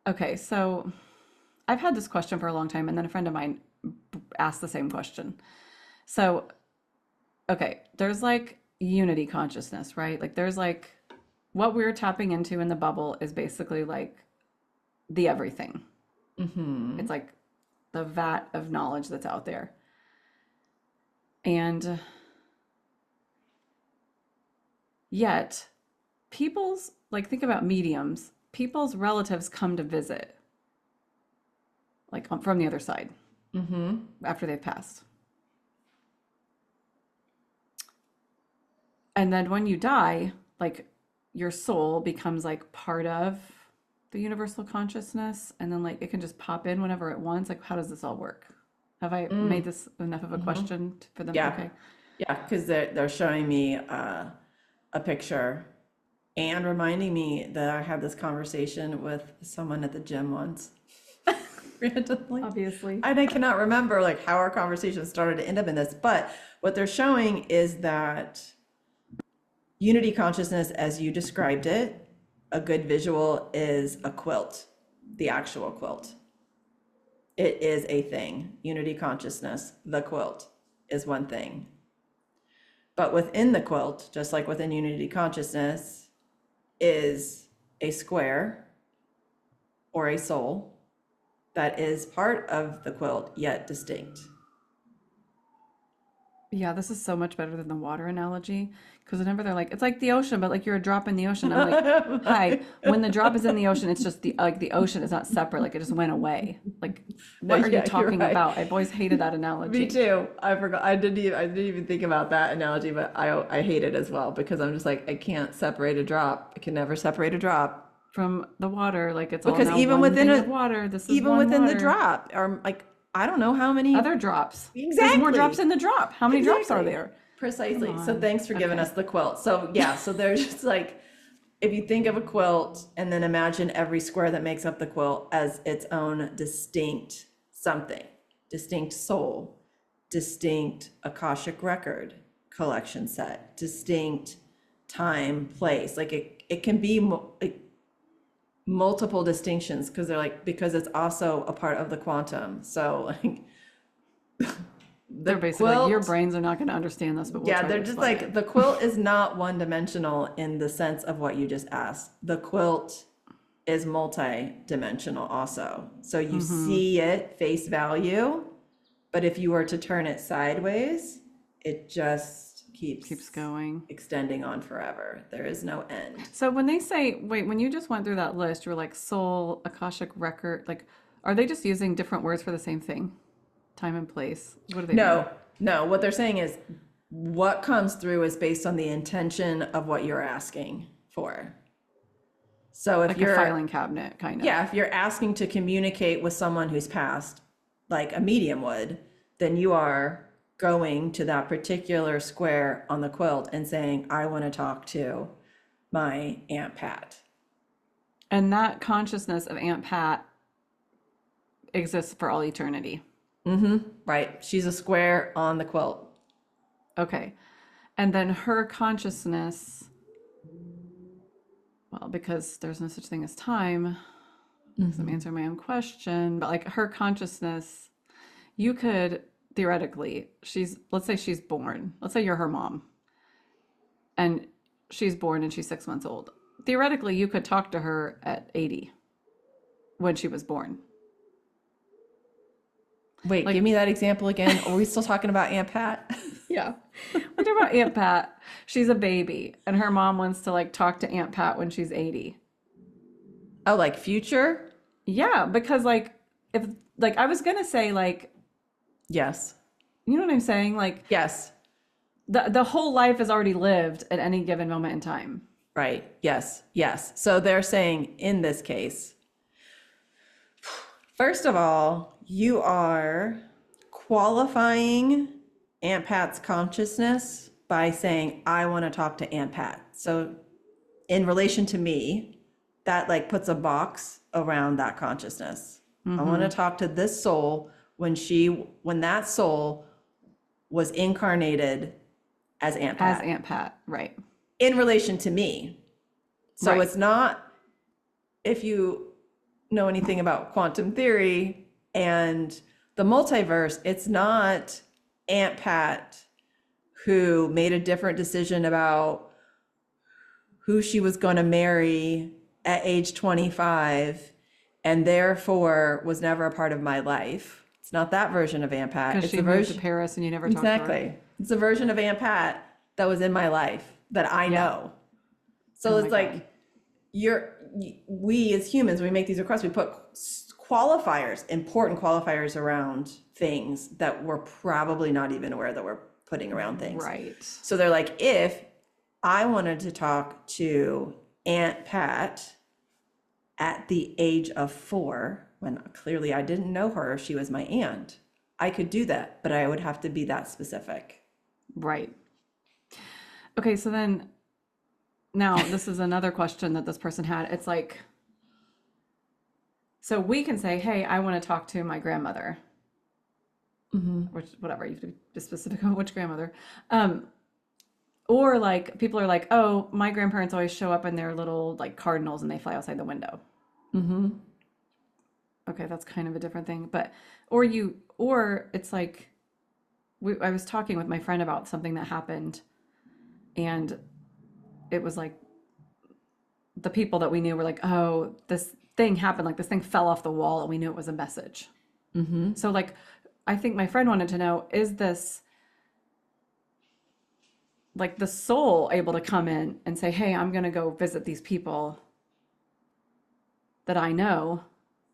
Okay, so I've had this question for a long time, and then a friend of mine asked the same question. So, okay, there's like unity consciousness, right? Like there's like what we're tapping into in the bubble is basically like the everything. Mm-hmm. It's like the vat of knowledge that's out there. And yet, people's, like, think about mediums, people's relatives come to visit, like from the other side Mm-hmm. after they've passed. And then when you die, like your soul becomes like part of the universal consciousness. And then like it can just pop in whenever it wants. Like, how does this all work? Have I made Mm. this enough of a Mm-hmm. question for them? Yeah. Okay. Yeah, because they're showing me a picture and reminding me that I had this conversation with someone at the gym once, randomly. Obviously. And I cannot remember like how our conversation started to end up in this, but what they're showing is that unity consciousness, as you described it, a good visual is a quilt, the actual quilt. It is a thing. Unity consciousness, the quilt, is one thing. But within the quilt, just like within unity consciousness, is a square or a soul that is part of the quilt, yet distinct. Yeah, this is so much better than the water analogy. Because whenever they're like, it's like the ocean, but like you're a drop in the ocean. I'm like, hi. When the drop is in the ocean, it's just the like the ocean is not separate. Like it just went away. Like, what are you Yeah, you're talking right. about? I've always hated that Me analogy. too. I forgot. I didn't even think about that analogy, but I hate it as well because I'm just like I can't separate a drop. I can never separate a drop From the water, like it's all because now one thing of water. This is even one within the water. drop are like I don't know how many Other drops. There's more drops exactly. in the drop. How many drops are Exactly. there? Come Precisely. So on. thanks for giving Okay. us the quilt. So yeah, so there's just like if you think of a quilt and then imagine every square that makes up the quilt as its own distinct something, distinct soul, distinct Akashic record collection set, distinct time, place. Like it can be like multiple distinctions because they're like because it's also a part of the quantum. So like the They're basically like, your quilt, brains are not going to understand this, but we'll yeah, try to they're just explain it. like the quilt is not one dimensional in the sense of what you just asked. The quilt is multi-dimensional also. So you Mm-hmm. see it face value, but if you were to turn it sideways, it just Keeps keeps going. extending on forever. There is no end. So when they say, wait, when you just went through that list, you were like soul, Akashic record, like, are they just using different words for the same thing? Time and place. What do they mean? No, no, what they're saying is what comes through is based on the intention of what you're asking for. So if Like a you're, filing cabinet, kind yeah, of. if you're asking to communicate with someone who's passed, like a medium would, then you are going to that particular square on the quilt and saying, I want to talk to my Aunt Pat. And that consciousness of Aunt Pat exists for all eternity. Right? She's a square on the quilt. Okay. And then her consciousness, well, because there's no such thing as time, because I'm answering my own question, but like her consciousness, you could theoretically, let's say she's born, let's say you're her mom, and she's born and she's 6 months old. Theoretically, you could talk to her at 80 when she was born. Wait, give Like, me that example again. Are we still talking about Aunt Pat? yeah. We're talking about Aunt Pat. She's a baby, and her mom wants to like talk to Aunt Pat when she's 80. Oh, like future? Yeah, because like if like I was gonna say like Yes. you know what I'm saying? Like Yes. the whole life is already lived at any given moment in time. Right. Yes. Yes. So they're saying in this case, first of all, you are qualifying Aunt Pat's consciousness by saying, I want to talk to Aunt Pat. So in relation to me, that like puts a box around that consciousness. I want to Mm-hmm. talk to this soul when that soul was incarnated as Aunt As Pat Aunt Pat, right? in relation to me. So Right. it's not if you know anything about quantum theory and the multiverse, it's not Aunt Pat who made a different decision about who she was going to marry at age 25 and therefore was never a part of my life. It's not that version of Aunt Pat. Because It's she a moved to version. Paris and you never talked to her. Exactly. It's a version of Aunt Pat that was in my life that I Yeah. know. So Oh it's my like God. we as humans, when we make these requests, we put qualifiers, important qualifiers around things that we're probably not even aware that we're putting around things. Right. So they're like, if I wanted to talk to Aunt Pat at the age of 4, when clearly I didn't know her, she was my aunt, I could do that, but I would have to be that specific. Right. Okay, so then now this is another question that this person had. It's like, so we can say, hey, I want to talk to my grandmother, which, whatever, you have to be specific on which grandmother. Or like people are like, oh, my grandparents always show up in their little like cardinals and they fly outside the window. Okay, that's kind of a different thing. But, or it's like, I was talking with my friend about something that happened and it was like the people that we knew were like, oh, this thing happened, like this thing fell off the wall and we knew it was a message. So like, I think my friend wanted to know, is this like the soul able to come in and say, hey, I'm going to go visit these people that I know,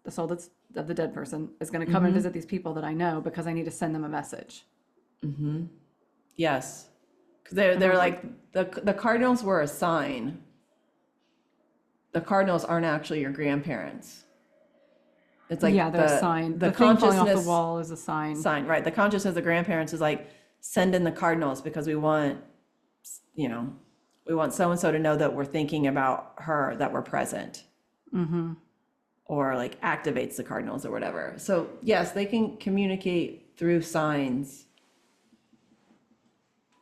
the soul that's of the dead person is going to come and visit these people that I know because I need to send them a message. Yes. Because they're like, the cardinals were a sign. The cardinals aren't actually your grandparents. It's like Yeah, they're a sign. The The thing falling off the consciousness wall is a sign. right? The consciousness of the grandparents is like, send in the cardinals because we want, we want so and so to know that we're thinking about her, that we're present, or like activates the cardinals or whatever. So yes, they can communicate through signs,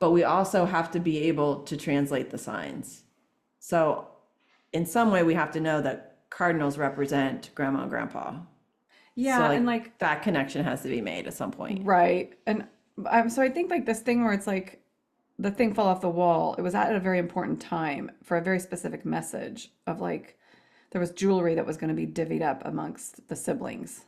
but we also have to be able to translate the signs. So in some way, we have to know that cardinals represent grandma and grandpa. Yeah, So and like that connection has to be made at some point. right. And so I think like this thing where it's like the thing fell off the wall, it was at a very important time for a very specific message of like there was jewelry that was going to be divvied up amongst the siblings.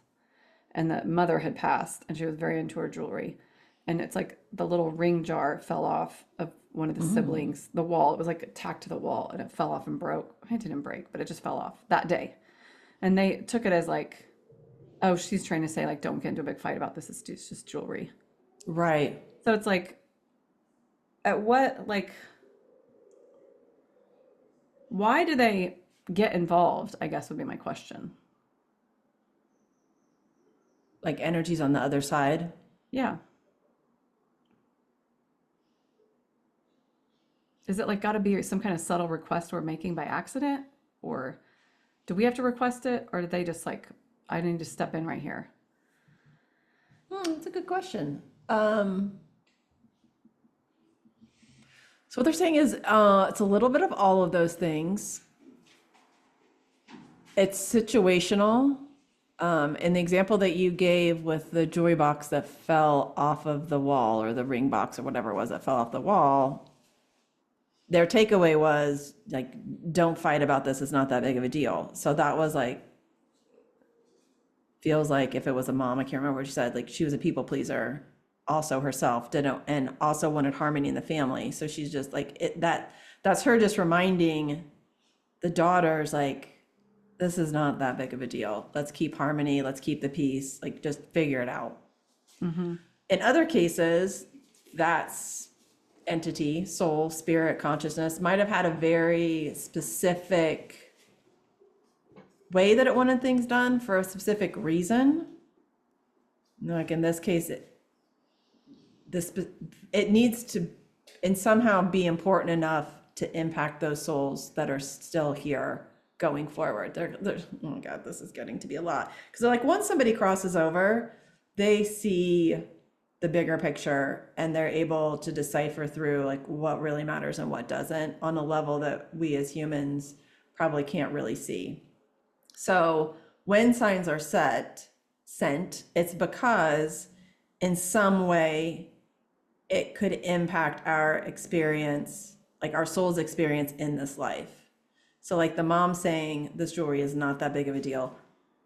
And the mother had passed and she was very into her jewelry. And it's like the little ring jar fell off of one of the siblings, the wall. It was like tacked to the wall and it fell off and broke. It didn't break, but it just fell off that day. And they took it as like, oh, she's trying to say like, don't get into a big fight about this. It's just jewelry. Right. So it's like, at what, like, why do they get involved? I guess would be my question. Like energies on the other side. Yeah. Is it like got to be some kind of subtle request we're making by accident? Or do we have to request it? Or do they just like, I need to step in right here? That's a good question. So what they're saying is it's a little bit of all of those things. It's situational. In the example that you gave with the jewelry box that fell off of the wall, or the ring box or whatever it was that fell off the wall, their takeaway was like, don't fight about this. It's not that big of a deal. So that was like, feels like if it was a mom, I can't remember what she said, like she was a people pleaser also herself, didn't, and also wanted harmony in the family. So she's just like that's her just reminding the daughters, like, this is not that big of a deal. Let's keep harmony. Let's keep the peace. Like, just figure it out. In other cases, that's entity, soul, spirit, consciousness might have had a very specific way that it wanted things done for a specific reason. Like in this case, it needs to and somehow be important enough to impact those souls that are still here going forward. They're oh my God, this is getting to be a lot. Because they're like, once somebody crosses over, they see the bigger picture and they're able to decipher through like what really matters and what doesn't on a level that we as humans probably can't really see. So when signs are sent, it's because in some way it could impact our experience, like our soul's experience in this life. So like the mom saying this jewelry is not that big of a deal.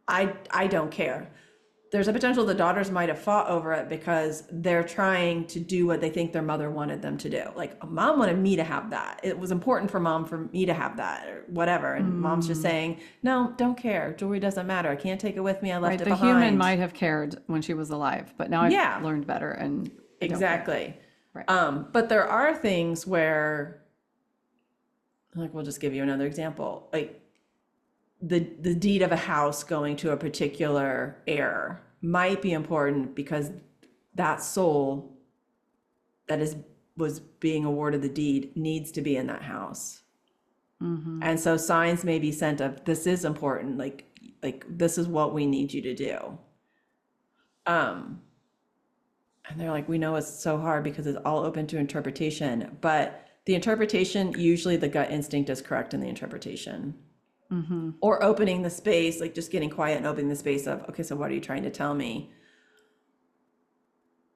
I don't care. There's a potential the daughters might have fought over it because they're trying to do what they think their mother wanted them to do. Like, mom wanted me to have that. It was important for mom for me to have that or whatever. And mom's just saying, no, don't care. Jewelry doesn't matter. I can't take it with me. I left Right. it The behind. human might have cared when she was alive, but now Yeah. I've learned better and I don't care. Exactly. Right. But there are things where, like, we'll just give you another example. Like the deed of a house going to a particular heir might be important because that soul that was being awarded the deed needs to be in that house. And so signs may be sent of this is important, like this is what we need you to do. And they're like, we know it's so hard because it's all open to interpretation, but the interpretation, usually the gut instinct is correct in the interpretation. Or opening the space, like just getting quiet and opening the space of, okay, so what are you trying to tell me?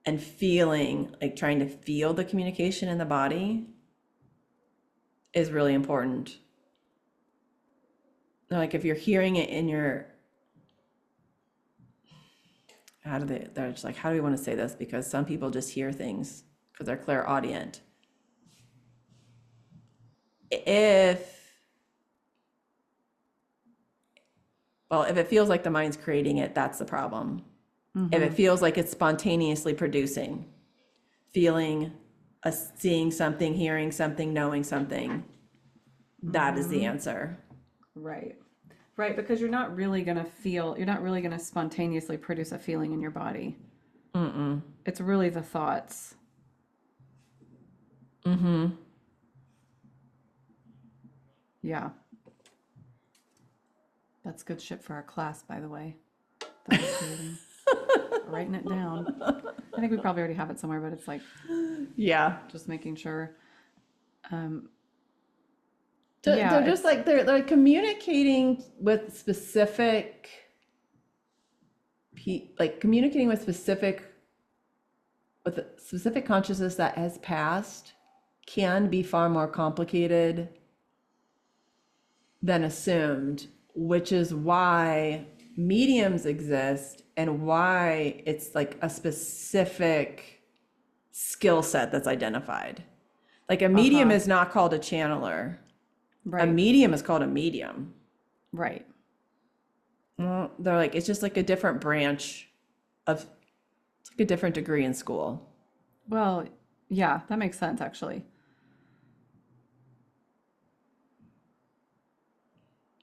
And feeling, like trying to feel the communication in the body is really important. Like if you're hearing it in your, they're just like, how do we want to say this? Because some people just hear things because they're clairaudient. If it feels like the mind's creating it, that's the problem. If it feels like it's spontaneously producing, feeling, seeing something, hearing something, knowing something, that is the answer. Right. Right. Because you're not really going to spontaneously produce a feeling in your body. It's really the thoughts. Yeah. That's good shit for our class, by the way. That was creating. Writing it down. I think we probably already have it somewhere, but it's like, Yeah. just making sure. They're just like, they're communicating with specific, with a specific consciousness that has passed can be far more complicated than assumed, which is why mediums exist and why it's like a specific skill set that's identified. Like a medium is not called a channeler. Right. A medium is called a medium. Right. Well, they're like, it's just like a different branch of, it's like a different degree in school. Well, yeah, that makes sense, actually.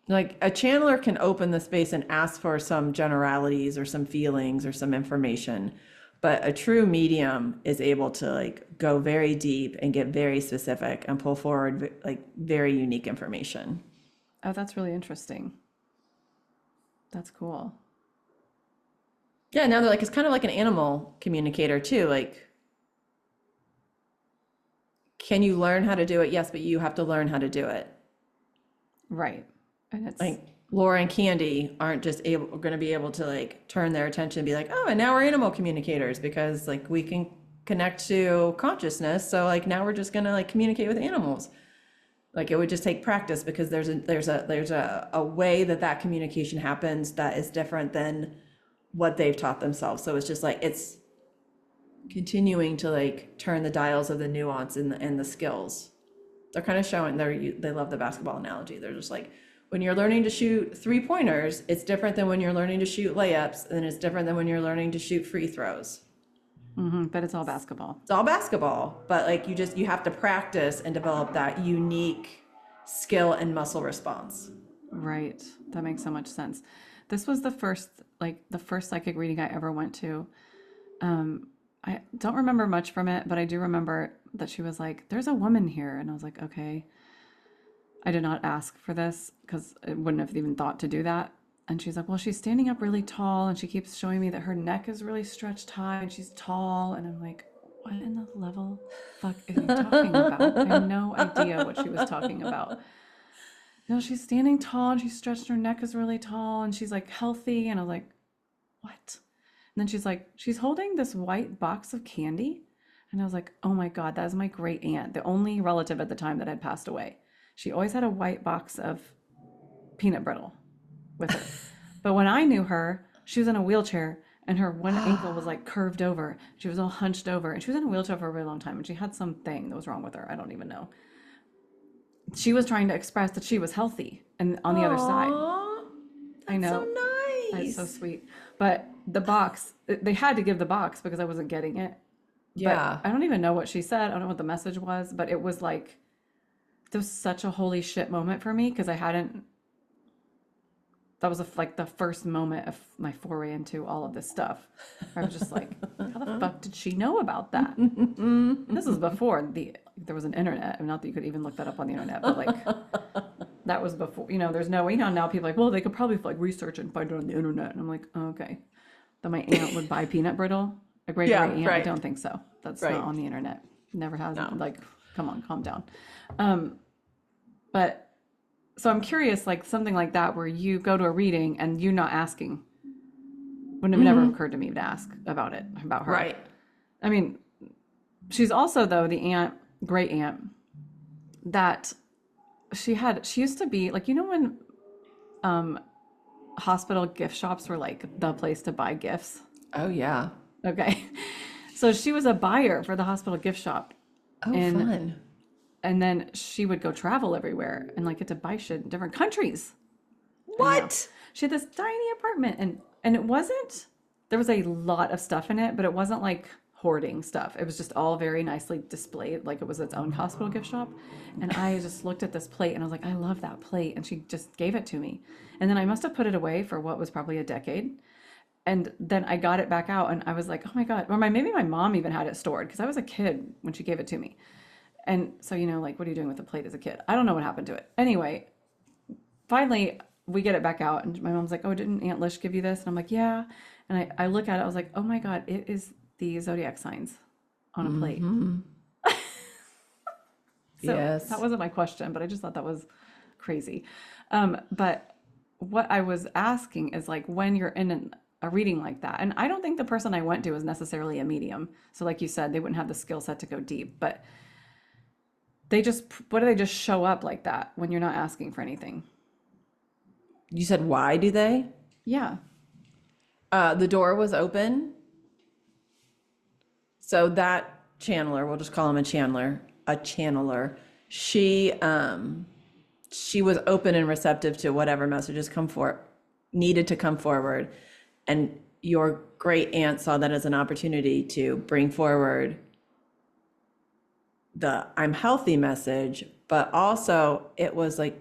Like a channeler can open the space and ask for some generalities or some feelings or some information, but a true medium is able to like go very deep and get very specific and pull forward like very unique information. Oh, that's really interesting. That's cool. Yeah, now they're like, it's kind of like an animal communicator too. Like, can you learn how to do it? Yes, but you have to learn how to do it. Right. And it's Like Laura and Candy aren't just going to be able to like turn their attention and be like, oh, and now we're animal communicators because like we can connect to consciousness. So like now we're just going to like communicate with animals. Like it would just take practice because there's a way that communication happens that is different than what they've taught themselves. So it's just like it's continuing to like turn the dials of the nuance and the skills. They're kind of showing they love the basketball analogy. They're just like, when you're learning to shoot 3-pointers, it's different than when you're learning to shoot layups, and it's different than when you're learning to shoot free throws. but it's all basketball. It's all basketball, but like you have to practice and develop that unique skill and muscle response. Right. That makes so much sense. This was the first psychic reading I ever went to. I don't remember much from it, but I do remember that she was like, there's a woman here. And I was like, okay. I did not ask for this because I wouldn't have even thought to do that. And she's like, well, she's standing up really tall and she keeps showing me that her neck is really stretched high and she's tall. And I'm like, what in the level fuck are you talking about? I have no idea what she was talking about. no, she's standing tall and she's stretched, her neck is really tall and she's like healthy. And I was like, what? And then she's like, she's holding this white box of candy. And I was like, oh my God, that is my great aunt, the only relative at the time that had passed away. She always had a white box of peanut brittle with her. But when I knew her, she was in a wheelchair and her one ankle was like curved over. She was all hunched over and she was in a wheelchair for a really long time and she had something that was wrong with her. I don't even know. She was trying to express that she was healthy and on the other side. Aw, I that's know. so That's so nice. sweet. But the box, they had to give the box because I wasn't getting it. Yeah. But I don't even know what she said. I don't know what the message was, but it was like, it was such a holy shit moment for me because I hadn't, that was like the first moment of my foray into all of this stuff. I was just like, how the fuck did she know about that? This was before there was an internet. I mean, not that you could even look that up on the internet, but like that was before, there's no way. Now people are like, well, they could probably like research it and find it on the internet. And I'm like, oh, okay. But my aunt would buy peanut brittle. A great Yeah, aunt. I right. don't think so. That's Right. not on the internet. Never has. No. Like, come on, calm down. But so I'm curious, like something like that, where you go to a reading and you're not asking. Wouldn't have never occurred to me to ask about it, about her. Right. I mean, she's also though the great aunt that she used to be like, when hospital gift shops were like the place to buy gifts. Oh, yeah. Okay. So she was a buyer for the hospital gift shop. Oh, fun. And then she would go travel everywhere and like get to buy shit in different countries. What? She had this tiny apartment and it wasn't, there was a lot of stuff in it, but it wasn't like hoarding stuff. It was just all very nicely displayed, like it was its own hospital gift shop. And I just looked at this plate and I was like, I love that plate. And she just gave it to me. And then I must have put it away for what was probably a decade. And then I got it back out and I was like, oh my God. Or maybe my mom even had it stored because I was a kid when she gave it to me. And so, like, what are you doing with the plate as a kid? I don't know what happened to it. Anyway, finally, we get it back out. And my mom's like, oh, didn't Aunt Lish give you this? And I'm like, yeah. And I look at it. I was like, oh my God, it is the zodiac signs on a plate. So Yes. that wasn't my question, but I just thought that was crazy. But what I was asking is like when you're in a reading like that, and I don't think the person I went to was necessarily a medium. So like you said, they wouldn't have the skill set to go deep, but what do they just show up like that when you're not asking for anything? You said, why do they? Yeah. The door was open. So that channeler, we'll just call him a channeler. She was open and receptive to whatever messages needed to come forward. And your great aunt saw that as an opportunity to bring forward the I'm healthy message, but also it was like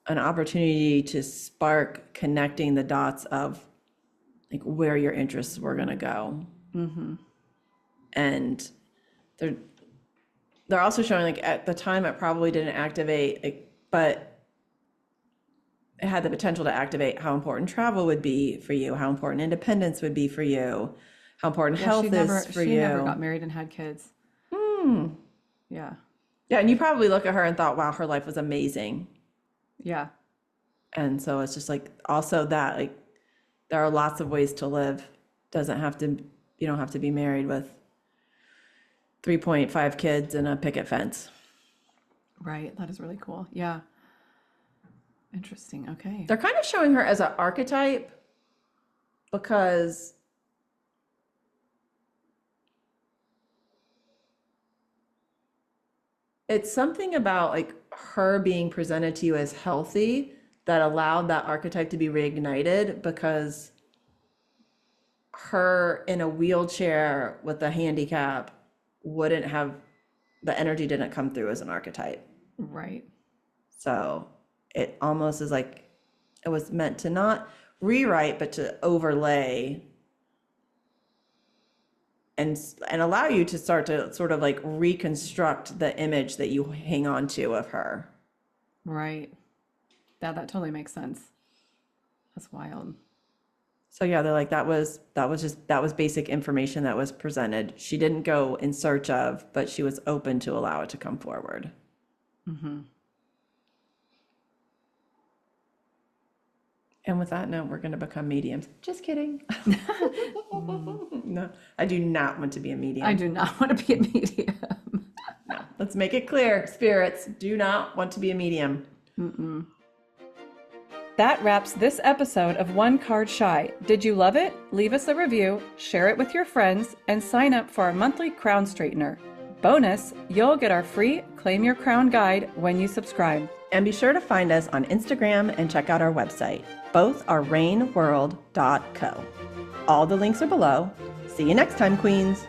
an opportunity to spark connecting the dots of like where your interests were going to go. And they're also showing like at the time it probably didn't activate, but it had the potential to activate how important travel would be for you, how important independence would be for you, how important health is for she you. never got married and had kids. Yeah. Yeah, and you probably look at her and thought, wow, her life was amazing. Yeah. And so it's just like also that like there are lots of ways to live. You don't have to be married with 3.5 kids and a picket fence. Right. That is really cool. Yeah. Interesting. Okay. They're kind of showing her as an archetype because it's something about like her being presented to you as healthy that allowed that archetype to be reignited, because her in a wheelchair with a handicap wouldn't have, the energy didn't come through as an archetype. Right. So it almost is like it was meant to not rewrite, but to overlay and allow you to start to sort of like reconstruct the image that you hang on to of her. Right. Yeah, that totally makes sense. That's wild. So yeah, they're like, that was basic information that was presented. She didn't go in search of, but she was open to allow it to come forward. And with that note, we're going to become mediums. Just kidding. No, I do not want to be a medium. I do not want to be a medium. No, let's make it clear. Spirits do not want to be a medium. Mm-mm. That wraps this episode of One Card Shy. Did you love it? Leave us a review, share it with your friends, and sign up for our monthly crown straightener. Bonus, you'll get our free Claim Your Crown guide when you subscribe. And be sure to find us on Instagram and check out our website. Both are rainworld.co. All the links are below. See you next time, Queens.